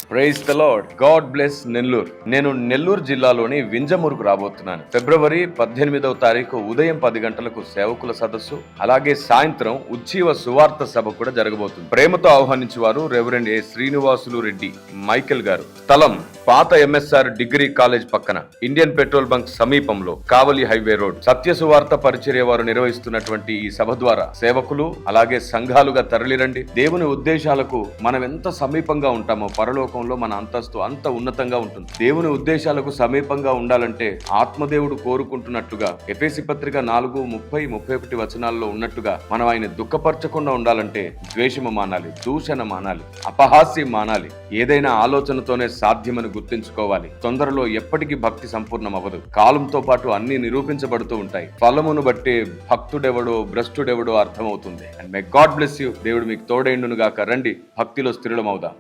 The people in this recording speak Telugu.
Praise the Lord. God bless Nellore. నేను నెల్లూరు జిల్లాలోని వింజమూరుకు రాబోతున్నాను. ఫిబ్రవరి 18వ తారీఖు ఉదయం 10 గంటలకు సేవకుల సదస్సు, అలాగే సాయంత్రం ఉజ్జీవ సువార్త సభ కూడా జరగబోతుంది. ప్రేమతో ఆహ్వానించేవారు reverend A Srinivasulu Reddy Michael గారు. స్థలం పాత ఎంఎస్ఆర్ డిగ్రీ కాలేజ్ పక్కన, ఇండియన్ పెట్రోల్ బంక్ సమీపంలో, కావలి హైవే రోడ్. సత్య సువార్త పరిచర్య వారు నిర్వహిస్తున్నటువంటి ఈ సభ ద్వారా సేవకులు అలాగే సంఘాలుగా తరలిరండి. దేవుని ఉద్దేశాలకు మనం ఎంత సమీపంగా ఉంటామో పరలోకంలో మన అంతస్తు అంత ఉన్నతంగా ఉంటుంది. దేవుని ఉద్దేశాలకు సమీపంగా ఉండాలంటే ఆత్మదేవుడు కోరుకుంటున్నట్టుగా ఎఫెసీ పత్రిక 4:30-31 వచనాల్లో ఉన్నట్టుగా మనం ఆయన దుఃఖపరచకుండా ఉండాలంటే ద్వేషము మానాలి, దూషణ మానాలి, అపహాస్యం మానాలి. ఏదైనా ఆలోచనతోనే సాధ్యమని గుర్తించుకోవాలి. తొందరలో ఎప్పటికీ భక్తి సంపూర్ణం అవ్వదు. కాలంతో పాటు అన్ని నిరూపించబడుతూ ఉంటాయి. ఫలమును బట్టి భక్తుడెవడో భ్రష్టుడెవడో అర్థమవుతుంది. And may God bless you. దేవుడు మీకు తోడైండును గాక. రండి, భక్తిలో స్థిరులమవుదాం.